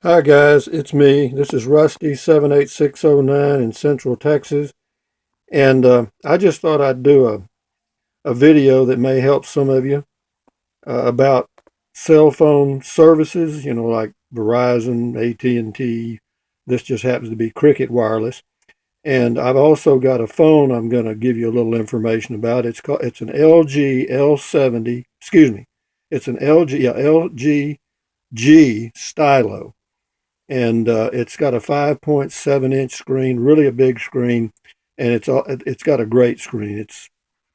Hi guys, it's me. This is Rusty 78609 in Central Texas, and I just thought I'd do a video that may help some of you about cell phone services. Like Verizon, AT&T. This just happens to be Cricket Wireless, and I've also got a phone. I'm going to give you a little information about. It's an LG L70. Excuse me, it's an LG G Stylo, and it's got a 5.7-inch screen, really a big screen, and it's got a great screen. It's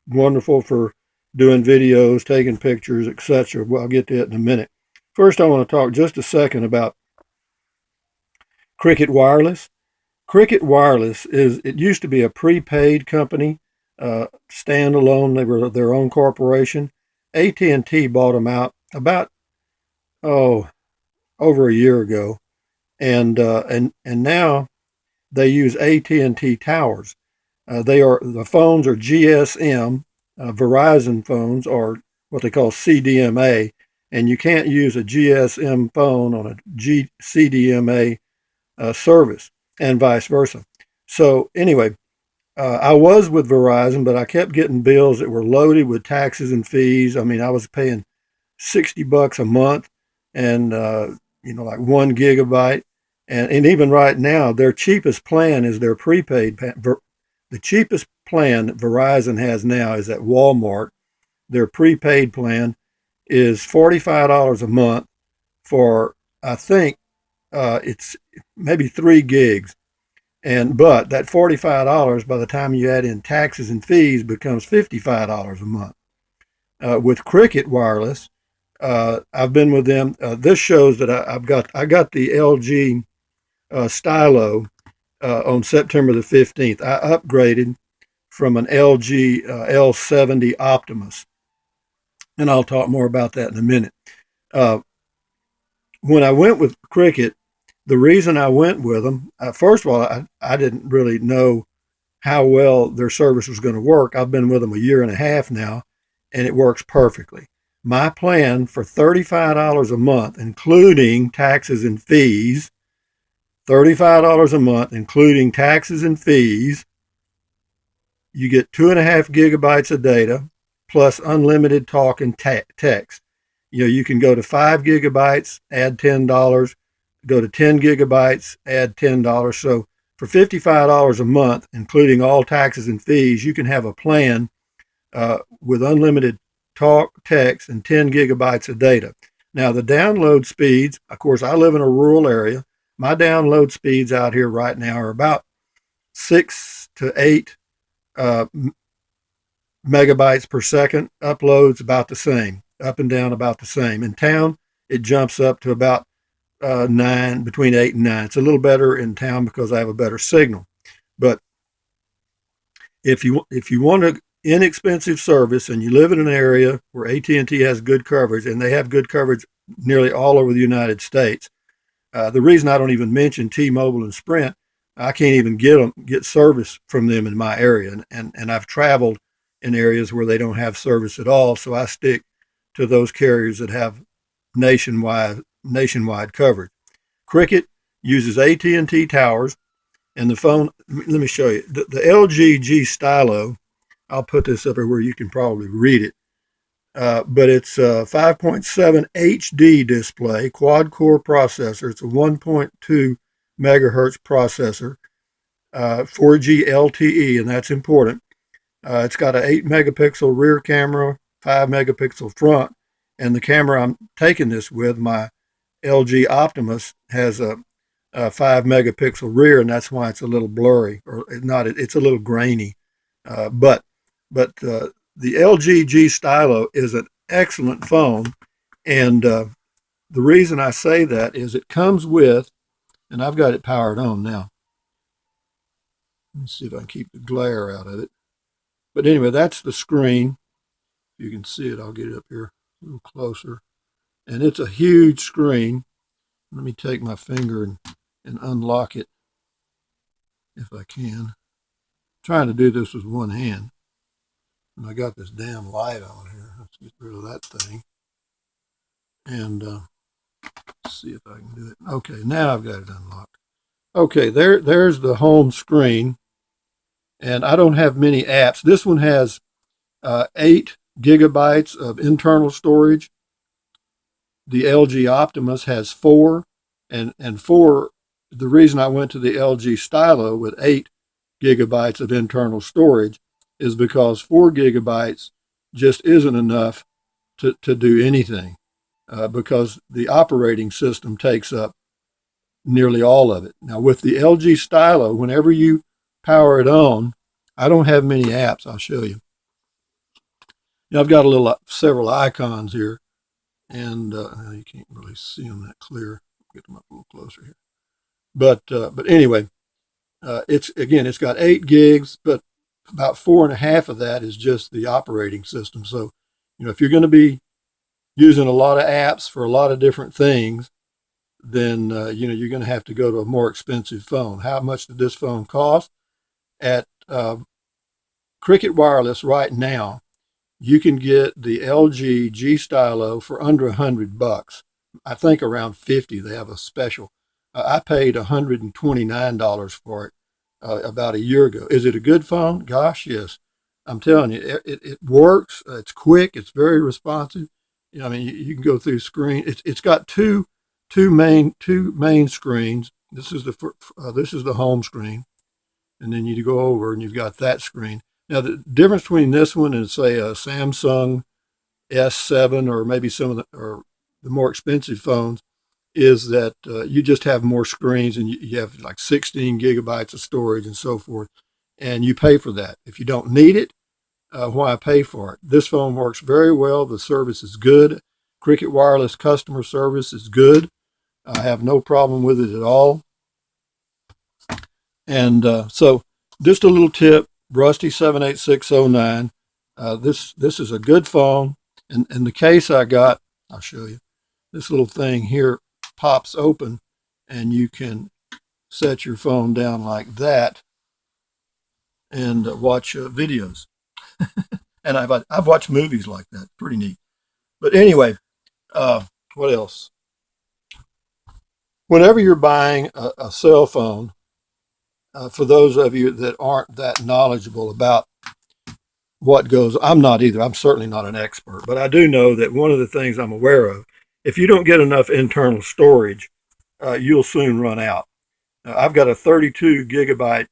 wonderful for doing videos, taking pictures, etc. Well, I'll get to it in a minute. First, I want to talk just a second about Cricket Wireless. Cricket Wireless it used to be a prepaid company, standalone. They were their own corporation. AT&T bought them out about, oh, over a year ago, and now they use AT&T towers. The phones are GSM. Verizon phones are what they call CDMA, and you can't use a GSM phone on a CDMA service, and vice versa. So anyway, I was with Verizon, but I kept getting bills that were loaded with taxes and fees. I mean, I was paying $60 a month, and like 1 gigabyte. And even right now, their cheapest plan is their prepaid. The cheapest plan that Verizon has now is at Walmart. Their prepaid plan is $45 a month for, I think, it's maybe 3 gigs. But that $45, by the time you add in taxes and fees, becomes $55 a month. With Cricket Wireless, I've been with them. This shows that I got the LG Stylo on September the 15th. I upgraded from an LG L70 Optimus, and I'll talk more about that in a minute. Uh, when I went with Cricket, the reason I went with them, first of all, I didn't really know how well their service was going to work. I've been with them a year and a half now, and it works perfectly. My plan for $35 a month, including taxes and fees, $35 a month, including taxes and fees, you get 2.5 gigabytes of data plus unlimited talk and text. You can go to 5 gigabytes, add $10, go to 10 gigabytes, add $10. So for $55 a month, including all taxes and fees, you can have a plan with unlimited talk, text, and 10 gigabytes of data. Now, the download speeds, of course, I live in a rural area. My download speeds out here right now are about 6 to 8 uh, megabytes per second. Uploads about the same, up and down about the same. In town, it jumps up to about 9, between 8 and 9. It's a little better in town because I have a better signal. But if you want an inexpensive service and you live in an area where AT&T has good coverage, and they have good coverage nearly all over the United States. The reason I don't even mention T-Mobile and Sprint, I can't even get service from them in my area, and I've traveled in areas where they don't have service at all, so I stick to those carriers that have nationwide coverage. Cricket uses AT&T towers, and the phone. Let me show you the LG G Stylo. I'll put this up where you can probably read it. But it's a 5.7 HD display, quad core processor. It's a 1.2 megahertz processor, 4G LTE, and that's important. It's got an 8 megapixel rear camera, 5 megapixel front, and the camera I'm taking this with, my LG Optimus, has a 5 megapixel rear, and that's why it's a little blurry, or not. It's a little grainy, but the LG G Stylo is an excellent phone, and the reason I say that is it comes with, and I've got it powered on now. Let me see if I can keep the glare out of it. But anyway, that's the screen. You can see it. I'll get it up here a little closer. And it's a huge screen. Let me take my finger and unlock it if I can. I'm trying to do this with one hand. And I got this damn light on here. Let's get rid of that thing. And Let's see if I can do it. Okay, now I've got it unlocked. Okay, there's the home screen, and I don't have many apps. This one has 8 GB of internal storage. The LG Optimus has 4, and 4. The reason I went to the LG Stylo with 8 GB of internal storage is because 4 GB just isn't enough to do anything, because the operating system takes up nearly all of it. Now, with the LG Stylo, whenever you power it on, I don't have many apps. I'll show you. Now, I've got several icons here, and you can't really see them that clear. Get them up a little closer here. But anyway, it's got 8 gigs, but about 4.5 of that is just the operating system. So, if you're going to be using a lot of apps for a lot of different things, then you're going to have to go to a more expensive phone. How much did this phone cost? At Cricket Wireless right now, you can get the LG G Stylo for under $100. I think around 50. They have a special. I paid $129 for it about a year ago. Is it a good phone? Gosh, yes. I'm telling you, it works. It's quick. It's very responsive. You can go through screen. It's got two main screens. This is the home screen, and then you go over and you've got that screen. Now the difference between this one and say a Samsung S7 or maybe or the more expensive phones is that you just have more screens, and you have like 16 gigabytes of storage and so forth, and you pay for that. If you don't need it, why pay for it? This phone works very well. The service is good. Cricket Wireless customer service is good. I have no problem with it at all. And so just a little tip, Rusty 78609. This is a good phone. And the case I got, I'll show you. This little thing here pops open, and you can set your phone down like that and watch videos. And I've watched movies like that. Pretty neat. But anyway, what else? Whenever you're buying a cell phone, for those of you that aren't that knowledgeable about what goes, I'm not either. I'm certainly not an expert, but I do know that one of the things I'm aware of, if you don't get enough internal storage, you'll soon run out. I've got a 32 gigabyte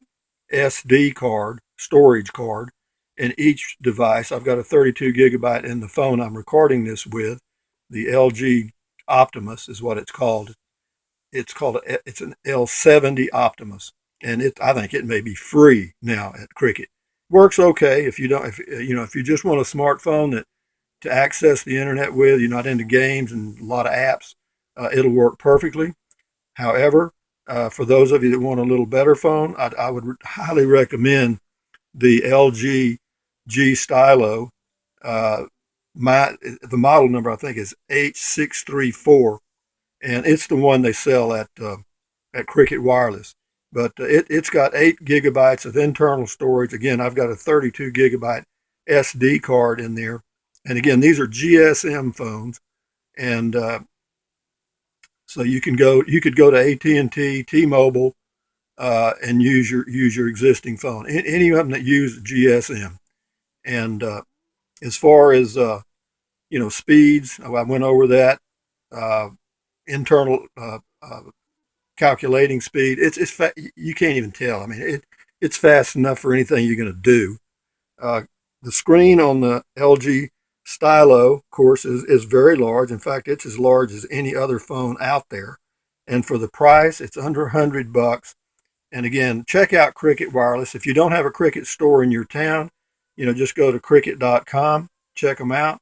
SD card, storage card, in each device. I've got a 32 gigabyte in the phone I'm recording this with. The LG Optimus is what it's called. It's an L70 Optimus, and I think it may be free now at Cricket. Works okay if you don't, if you just want a smartphone that to access the internet with, you're not into games and a lot of apps, it'll work perfectly. However, for those of you that want a little better phone, I would highly recommend the LG G Stylo. The model number I think is H634, and it's the one they sell at Cricket Wireless. But it's got 8 gigabytes of internal storage. Again, I've got a 32 gigabyte SD card in there. And again, these are GSM phones, and so you could go to at&t, T-Mobile, and use your existing phone. Any of them that use GSM. And as far as speeds, I went over that. Internal calculating speed. You can't even tell. I mean, it's fast enough for anything you're going to do. The screen on the LG Stylo, of course, is very large. In fact, it's as large as any other phone out there. And for the price, it's under $100. And again, check out Cricket Wireless. If you don't have a Cricket store in your town, just go to cricket.com, check them out.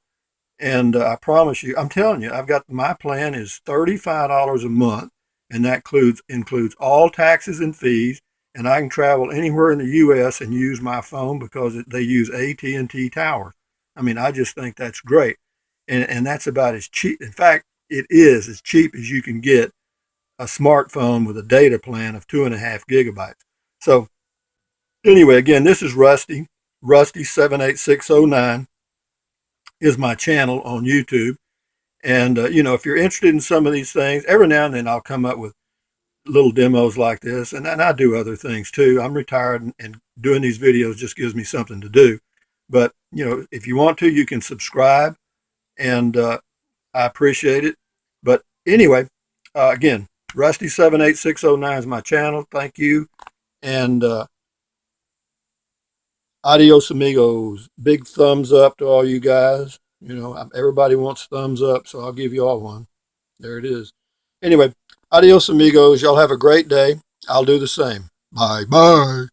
And I promise you, I'm telling you, my plan is $35 a month, and that includes all taxes and fees. And I can travel anywhere in the U.S. and use my phone because they use AT&T towers. I mean, I just think that's great. And that's about as cheap. In fact, it is as cheap as you can get a smartphone with a data plan of 2.5 gigabytes. So anyway, again, this is Rusty 78609 is my channel on YouTube. And, if you're interested in some of these things, every now and then I'll come up with little demos like this, and I do other things too. I'm retired, and doing these videos just gives me something to do. But, if you want to, you can subscribe, and I appreciate it. But anyway, again, Rusty78609 is my channel. Thank you. And adios, amigos. Big thumbs up to all you guys. Everybody wants thumbs up, so I'll give you all one. There it is. Anyway, adios, amigos. Y'all have a great day. I'll do the same. Bye bye.